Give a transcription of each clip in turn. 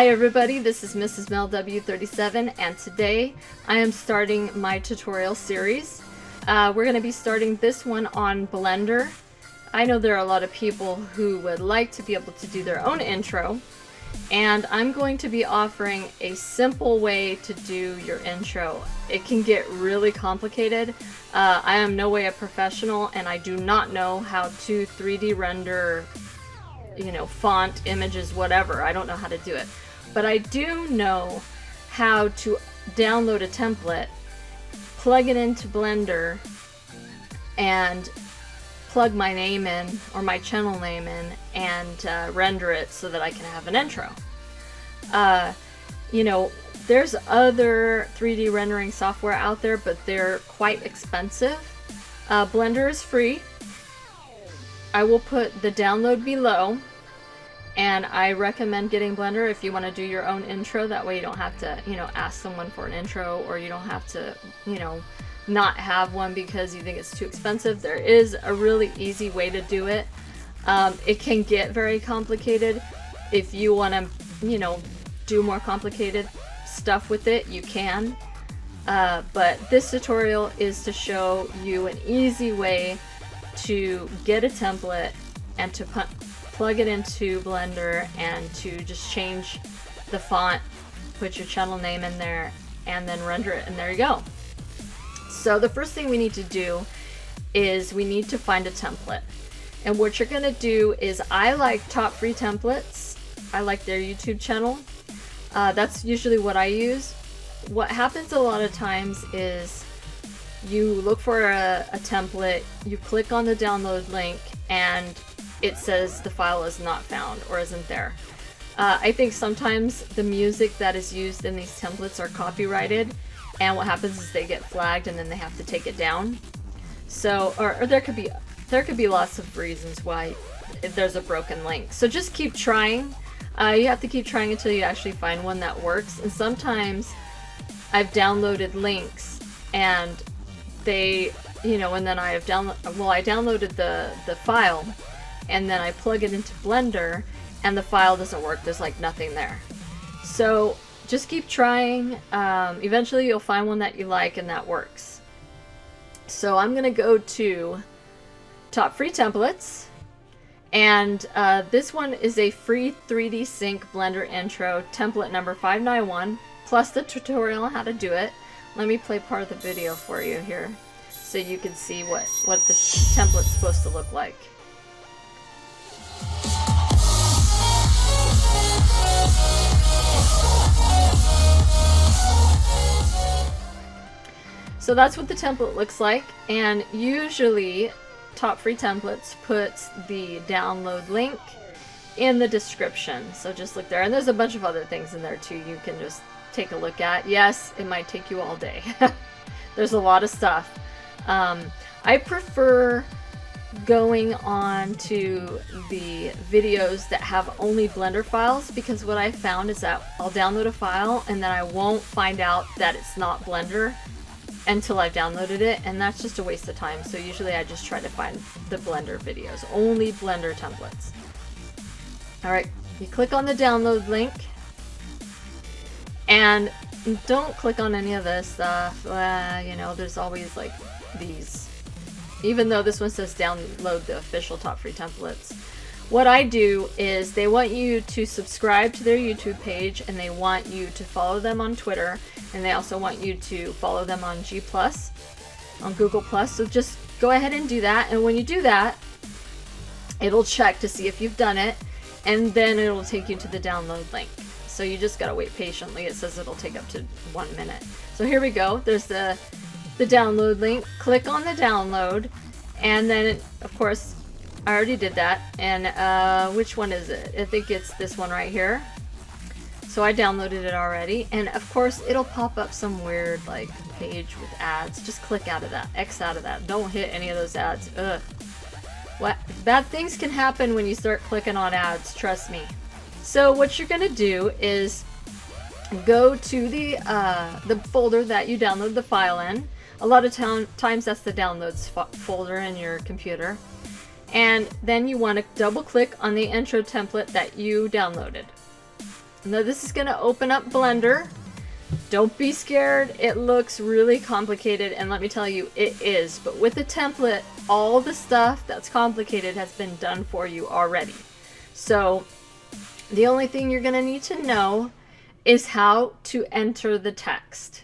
Hi everybody, this is Mrs. Mel W37 and today I am starting my tutorial series. We're going to be starting this one on Blender. I know there are a lot of people who would like to be able to do their own intro, and I'm going to be offering a simple way to do your intro. It can get really complicated. I am no way a professional and I do not know how to 3D render, font, images, whatever. I don't know how to do it. But I do know how to download a template, plug it into Blender, and plug my name in, or my channel name in, and render it so that I can have an intro. There's other 3D rendering software out there, but they're quite expensive. Blender is free. I will put the download below. And I recommend getting Blender if you want to do your own intro. That way you don't have to, ask someone for an intro, or you don't have to, not have one because you think it's too expensive. There is a really easy way to do it. It can get very complicated. If you want to, do more complicated stuff with it, you can. But this tutorial is to show you an easy way to get a template and to plug it into Blender and to just change the font, put your channel name in there, and then render it, and there you go. So the first thing we need to do is we need to find a template. And what you're going to do is, I like Top Free Templates. I like their YouTube channel. That's usually what I use. What happens a lot of times is you look for a template, you click on the download link, and it says the file is not found or isn't there. I think sometimes the music that is used in these templates are copyrighted, and what happens is they get flagged and then they have to take it down. So, or there could be lots of reasons why there's a broken link. So just keep trying. You have to keep trying until you actually find one that works. And sometimes I've downloaded links and they, and then I downloaded the file, and then I plug it into Blender and the file doesn't work. There's like nothing there. So just keep trying. Eventually you'll find one that you like and that works. So I'm gonna go to Top Free Templates, and this one is a free 3D Sync Blender intro template number 591 plus the tutorial on how to do it. Let me play part of the video for you here so you can see what the template's supposed to look like. So that's what the template looks like, and usually Top Free Templates puts the download link in the description, so just look there. And there's a bunch of other things in there too you can just take a look at. Yes, it might take you all day. There's a lot of stuff. I prefer going on to the videos that have only Blender files, because what I found is that I'll download a file and then I won't find out that it's not Blender until I've downloaded it, and that's just a waste of time. So usually I just try to find the Blender videos, only Blender templates. Alright, you click on the download link, and don't click on any of this stuff. There's always like these. Even though this one says download the official Top Free Templates. What I do is, they want you to subscribe to their YouTube page, and they want you to follow them on Twitter, and they also want you to follow them on G+, on Google+. So just go ahead and do that, and when you do that, it'll check to see if you've done it, and then it'll take you to the download link. So you just gotta wait patiently. It says it'll take up to 1 minute. So here we go. There's the download link. Click on the download, and then of course I already did that. And which one is it? I think it's this one right here. So I downloaded it already, and of course it'll pop up some weird like page with ads. Just click out of that, X out of that. Don't hit any of those ads. Ugh. What bad things can happen when you start clicking on ads, trust me. So what you're gonna do is go to the folder that you download the file in. A lot of times that's the downloads folder in your computer. And then you want to double click on the intro template that you downloaded. Now this is going to open up Blender. Don't be scared. It looks really complicated, and let me tell you, it is. But with the template, all the stuff that's complicated has been done for you already. So the only thing you're going to need to know is how to enter the text.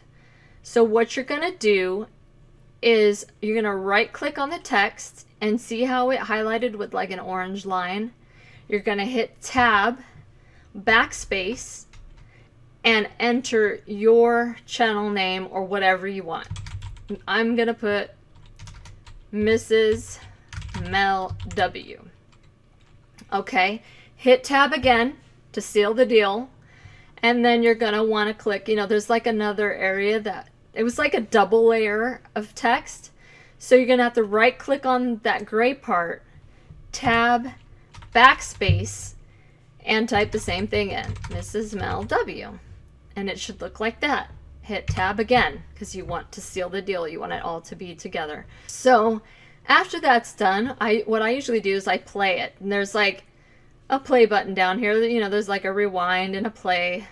So what you're going to do is you're going to right click on the text and see how it highlighted with like an orange line. You're going to hit tab, backspace, and enter your channel name or whatever you want. I'm going to put Mrs. Mel W. Okay, hit tab again to seal the deal. And then you're going to want to click, you know, there's like another area that, it was like a double layer of text. So you're going to have to right click on that gray part, tab, backspace, and type the same thing in, Mrs. Mel W. And it should look like that. Hit tab again, because you want to seal the deal. You want it all to be together. So after that's done, what I usually do is I play it. And there's like a play button down here. You know, there's like a rewind and a play.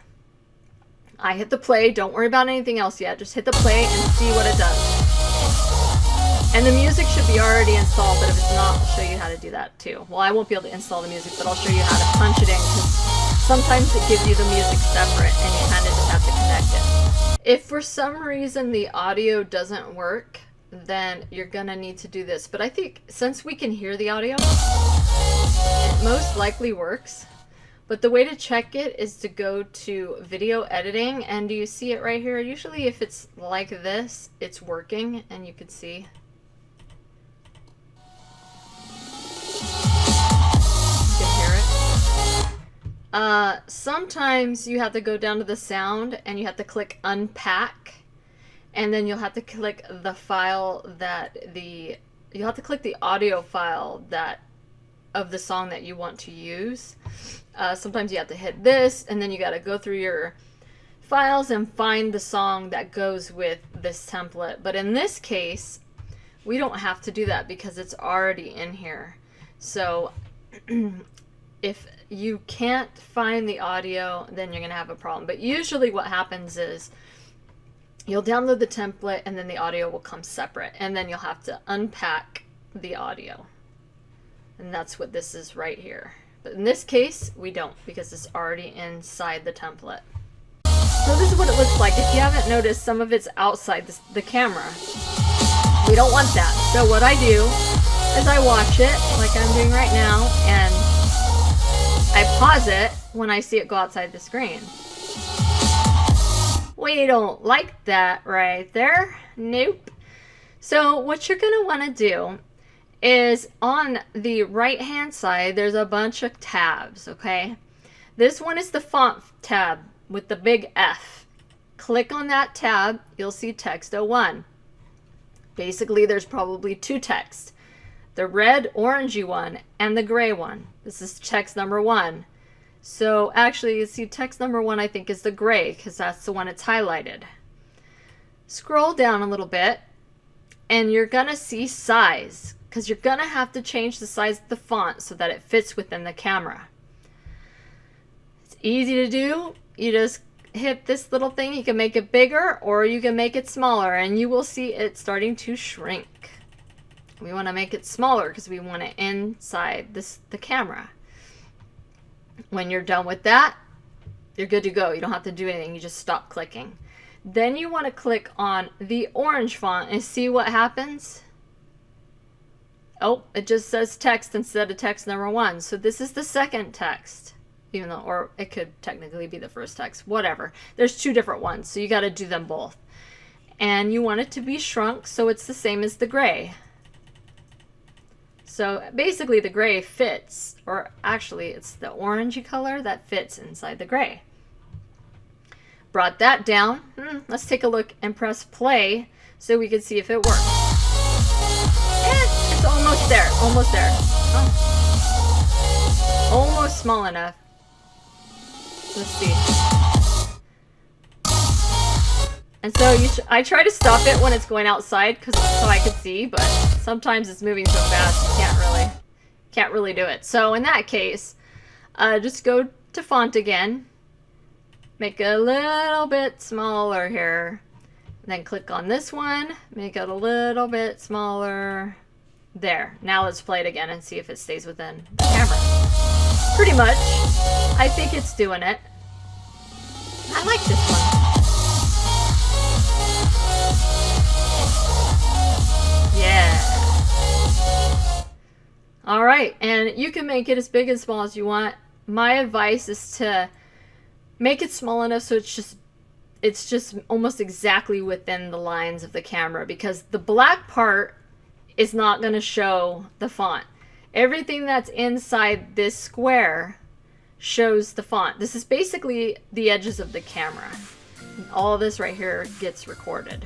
I hit the play. Don't worry about anything else yet. Just hit the play and see what it does. And the music should be already installed, but if it's not, I'll show you how to do that too. Well, I won't be able to install the music, but I'll show you how to punch it in, because sometimes it gives you the music separate and you kind of just have to connect it. If for some reason the audio doesn't work, then you're gonna need to do this. But I think since we can hear the audio, it most likely works. But the way to check it is to go to video editing, and do you see it right here? Usually if it's like this, it's working, and you can see. You can hear it. Sometimes you have to go down to the sound and you have to click unpack, and then you'll have to click the file that you'll have to click the audio file that of the song that you want to use. Sometimes you have to hit this, and then you got to go through your files and find the song that goes with this template. But in this case, we don't have to do that because it's already in here. So if you can't find the audio, then you're going to have a problem. But usually what happens is you'll download the template and then the audio will come separate, and then you'll have to unpack the audio. And that's what this is right here. But in this case, we don't, because it's already inside the template. So this is what it looks like. If you haven't noticed, some of it's outside the camera. We don't want that. So what I do is I watch it, like I'm doing right now, and I pause it when I see it go outside the screen. We don't like that right there. Nope. So what you're going to want to do is on the right hand side, there's a bunch of tabs, okay? This one is the font tab with the big F. Click on that tab, you'll see text 01. Basically, there's probably two texts, the red orangey one and the gray one. This is text number 1. So actually, you see text number 1 I think is the gray, because that's the one it's highlighted. Scroll down a little bit and you're gonna see size, because you're gonna have to change the size of the font so that it fits within the camera. It's easy to do. You just hit this little thing. You can make it bigger or you can make it smaller, and you will see it starting to shrink. We want to make it smaller because we want it inside the camera. When you're done with that, you're good to go. You don't have to do anything. You just stop clicking. Then you want to click on the orange font and see what happens. Oh, it just says text instead of text number 1. So this is the second text, even though, or it could technically be the first text, whatever. There's two different ones, so you got to do them both. And you want it to be shrunk so it's the same as the gray. So basically the gray fits, or actually it's the orangey color that fits inside the gray. Brought that down. Let's take a look and press play so we can see if it works. It's almost there, almost there. Oh. Almost small enough. Let's see. And so I try to stop it when it's going outside, so I can see, but sometimes it's moving so fast you can't really do it. So in that case, just go to font again, make it a little bit smaller here. Then click on this one, make it a little bit smaller. There. Now let's play it again and see if it stays within the camera. Pretty much. I think it's doing it. I like this one. Yeah. Alright, and you can make it as big and small as you want. My advice is to make it small enough so it's just almost exactly within the lines of the camera, because the black part is not going to show the font. Everything that's inside this square shows the font. This is basically the edges of the camera. All of this right here gets recorded.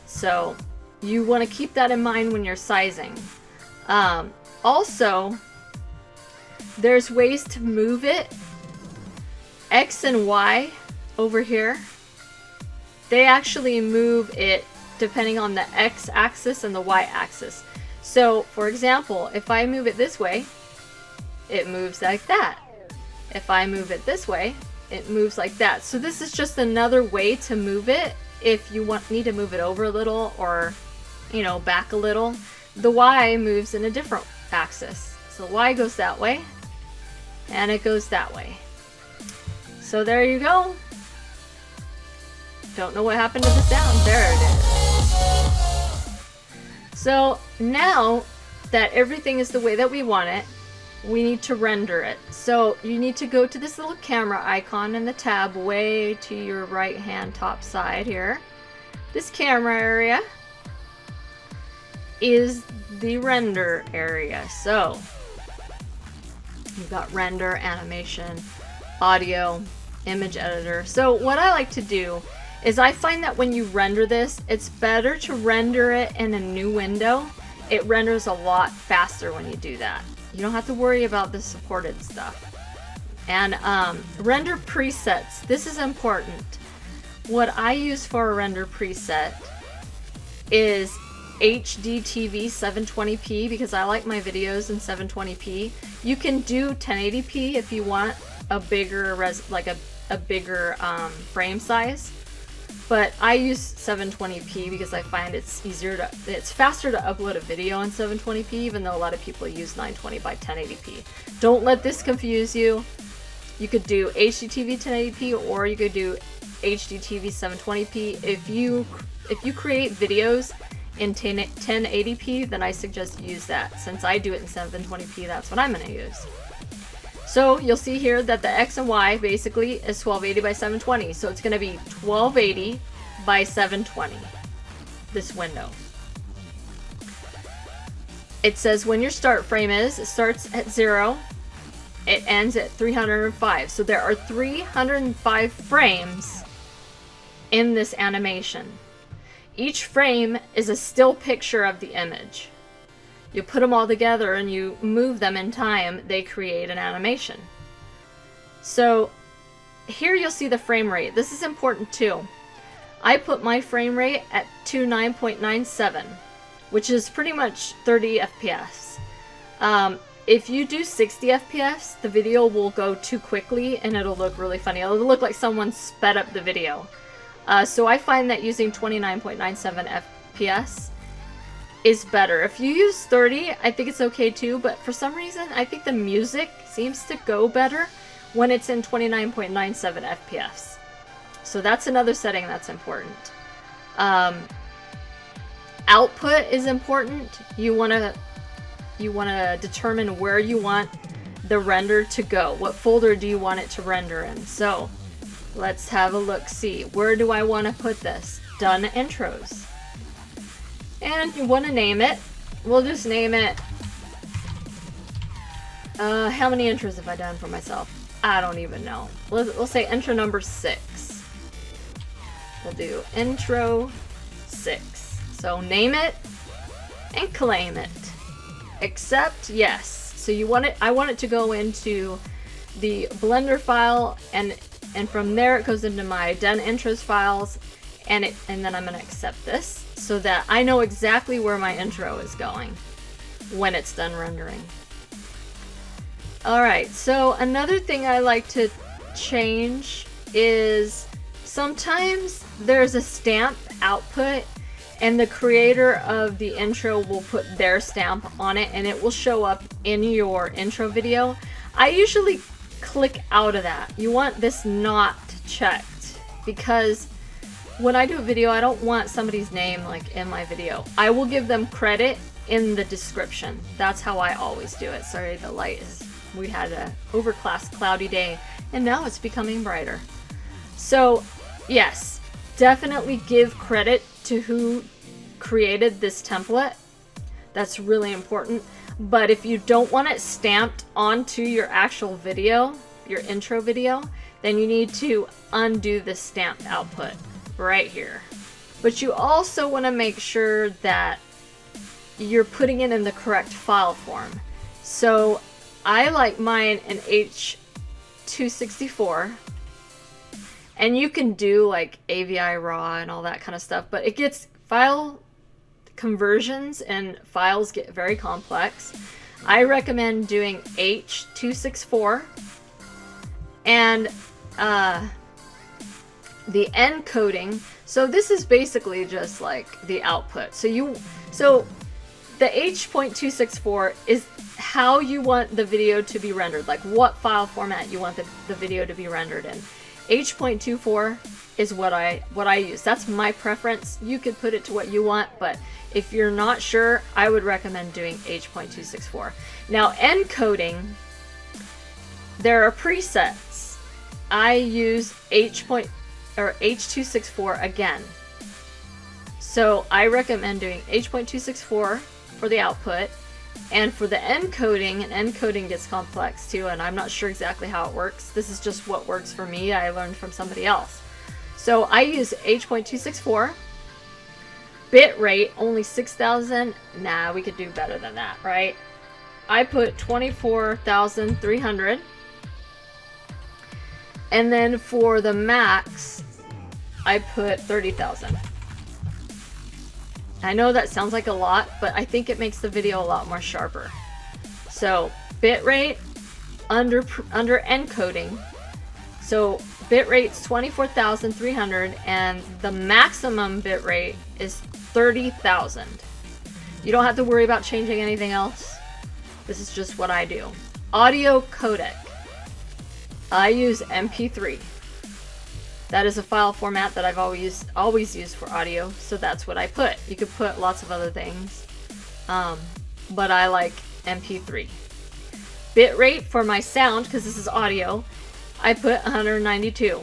So you want to keep that in mind when you're sizing. Also, there's ways to move it. X and Y over here, they actually move it depending on the X axis and the Y axis. So, for example, if I move it this way, it moves like that. If I move it this way, it moves like that. So this is just another way to move it if you need to move it over a little or, you know, back a little. The Y moves in a different axis. So Y goes that way, and it goes that way. So there you go. Don't know what happened to the sound. There it is. So now that everything is the way that we want it, we need to render it. So you need to go to this little camera icon in the tab way to your right hand top side here. This camera area is the render area. So you've got render, animation, audio, image editor. So what I like to do is I find that when you render this, it's better to render it in a new window. It renders a lot faster when you do that. You don't have to worry about the supported stuff. And render presets, this is important. What I use for a render preset is HDTV 720p because I like my videos in 720p. You can do 1080p if you want a bigger bigger frame size, but I use 720p because I find it's faster to upload a video in 720p, even though a lot of people use 920 by 1080p. Don't let this confuse you. You could do HDTV 1080p or you could do HDTV 720p. If you create videos in 1080p, then I suggest you use that. Since I do it in 720p, that's what I'm going to use. So you'll see here that the X and Y basically is 1280 by 720. So it's going to be 1280 by 720, this window. It says when your start frame is, it starts at 0, it ends at 305. So there are 305 frames in this animation. Each frame is a still picture of the image. You put them all together and you move them in time, they create an animation. So here you'll see the frame rate. This is important too. I put my frame rate at 29.97, which is pretty much 30 FPS. If you do 60 FPS, the video will go too quickly and it'll look really funny. It'll look like someone sped up the video. So I find that using 29.97 FPS is better. If you use 30, I think it's okay too, but for some reason, I think the music seems to go better when it's in 29.97 FPS. So that's another setting that's important. Output is important. You want to determine where you want the render to go. What folder do you want it to render in? So let's have a look. See, where do I want to put this? Done intros. And you want to name it. We'll just name it. How many intros have I done for myself? I don't even know. We'll say intro number 6. We'll do intro 6. So name it and claim it. Accept, yes. So you want it. I want it to go into the Blender file, and from there it goes into my done intros files, and then I'm gonna accept this so that I know exactly where my intro is going when it's done rendering. Alright, so another thing I like to change is sometimes there's a stamp output and the creator of the intro will put their stamp on it and it will show up in your intro video. I usually click out of that. You want this not checked, because when I do a video, I don't want somebody's name like in my video. I will give them credit in the description. That's how I always do it. Sorry, the light is, we had a overcast cloudy day and now it's becoming brighter. So yes, definitely give credit to who created this template. That's really important. But if you don't want it stamped onto your actual video, your intro video, then you need to undo the stamped output right here. But you also want to make sure that you're putting it in the correct file form. So I like mine in H.264, and you can do like AVI raw and all that kind of stuff, but it gets file conversions and files get very complex. I recommend doing H.264, and the encoding. So this is basically just like the output. So the H.264 is how you want the video to be rendered, like what file format you want the video to be rendered in. H.24 is what I use. That's my preference. You could put it to what you want, but if you're not sure, I would recommend doing H.264. Now, encoding, there are presets. I use H.264 again. So I recommend doing H.264 for the output, and for the encoding, and encoding gets complex too, and I'm not sure exactly how it works. This is just what works for me. I learned from somebody else. So I use H.264. Bit rate, only 6,000. Nah, we could do better than that, right? I put 24,300. And then for the max, I put 30,000. I know that sounds like a lot, but I think it makes the video a lot more sharper. So bitrate under encoding. So bitrate's 24,300 and the maximum bitrate is 30,000. You don't have to worry about changing anything else. This is just what I do. Audio codec. I use MP3. That is a file format that I've always used for audio, so that's what I put. You could put lots of other things, but I like MP3. Bitrate for my sound, because this is audio, I put 192.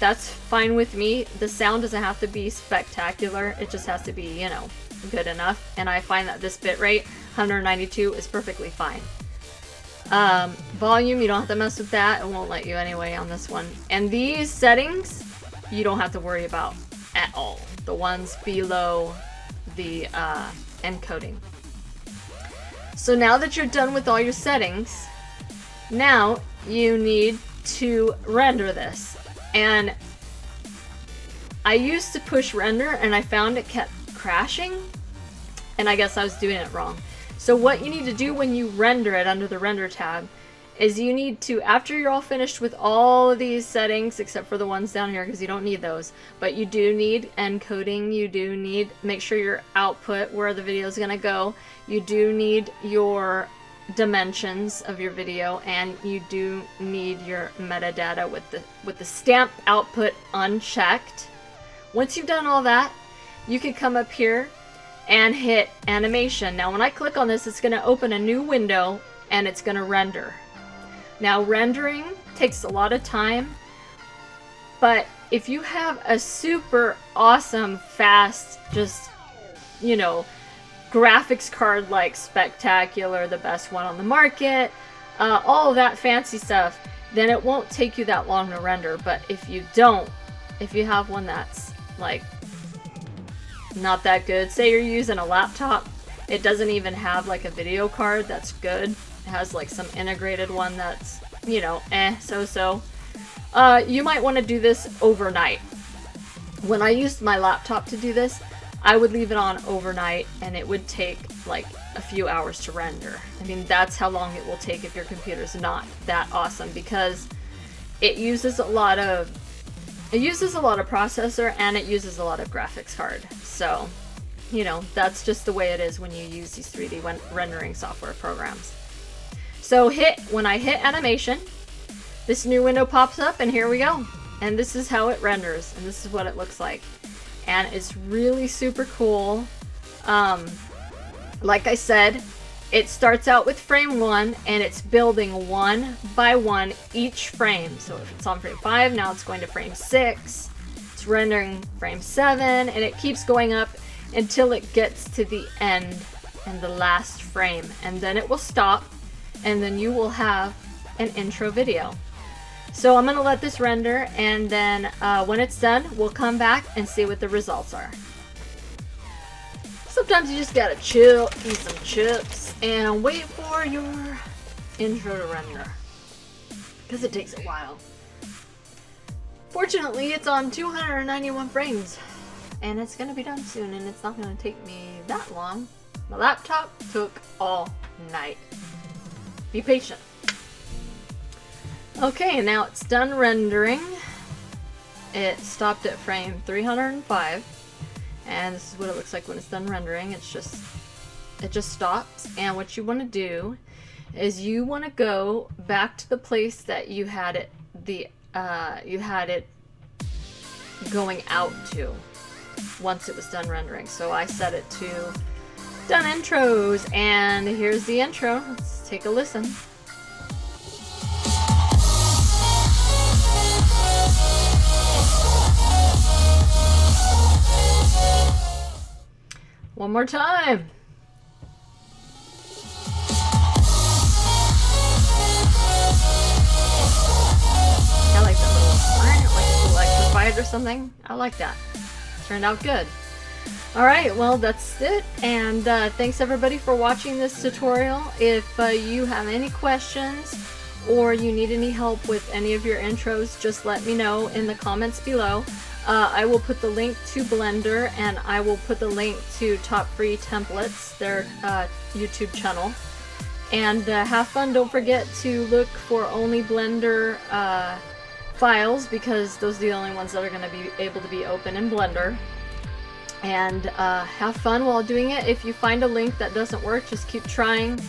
That's fine with me. The sound doesn't have to be spectacular. It just has to be, you know, good enough. And I find that this bitrate, 192, is perfectly fine. Volume, you don't have to mess with that. It won't let you anyway on this one. And these settings, you don't have to worry about at all. The ones below the encoding. So now that you're done with all your settings, now you need to render this. And I used to push render and I found it kept crashing, and I guess I was doing it wrong. So what you need to do when you render it under the render tab is you need to, after you're all finished with all of these settings, except for the ones down here because you don't need those, but you do need encoding, you do need, make sure your output, where the video is going to go, you do need your dimensions of your video, and you do need your metadata with the stamped output unchecked. Once you've done all that, you can come up here and hit animation. Now when I click on this, it's going to open a new window and it's going to render. Now rendering takes a lot of time, but if you have a super awesome, fast, just, you know, graphics card like spectacular, the best one on the market, all of that fancy stuff, then it won't take you that long to render. But if you don't, if you have one that's like not that good, say you're using a laptop, it doesn't even have like a video card that's good, it has like some integrated one that's, you know, so you might want to do this overnight. When I used my laptop to do this, I would leave it on overnight and it would take like a few hours to render. I mean, that's how long it will take if your computer's not that awesome, because it uses a lot of It uses a lot of processor and it uses a lot of graphics card. So, you know, that's just the way it is when you use these 3D rendering software programs. So when I hit animation, this new window pops up and here we go. And this is how it renders and this is what it looks like. And it's really super cool. Like I said, it starts out with frame 1 and it's building one by one each frame. So if it's on frame 5, now it's going to frame 6. It's rendering frame 7 and it keeps going up until it gets to the end and the last frame. And then it will stop and then you will have an intro video. So I'm going to let this render and then when it's done, we'll come back and see what the results are. Sometimes you just gotta chill, eat some chips, and wait for your intro to render. Because it takes a while. Fortunately, it's on 291 frames. And it's gonna be done soon, and it's not gonna take me that long. My laptop took all night. Be patient. Okay, now it's done rendering. It stopped at frame 305. And this is what it looks like when it's done rendering. It just stops. And what you want to do is you want to go back to the place that you had it going out to once it was done rendering. So I set it to done intros, and here's the intro. Let's take a listen. One more time. I like that little, like it's electrified or something. I like that. Turned out good. Alright, well that's it. And thanks everybody for watching this tutorial. If you have any questions or you need any help with any of your intros, just let me know in the comments below. I will put the link to Blender and I will put the link to Top Free Templates, their YouTube channel. And have fun. Don't forget to look for only Blender files because those are the only ones that are going to be able to be open in Blender. And have fun while doing it. If you find a link that doesn't work, just keep trying.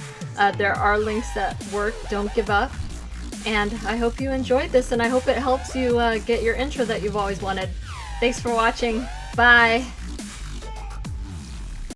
There are links that work. Don't give up. And I hope you enjoyed this, and I hope it helps you get your intro that you've always wanted. Thanks for watching. Bye.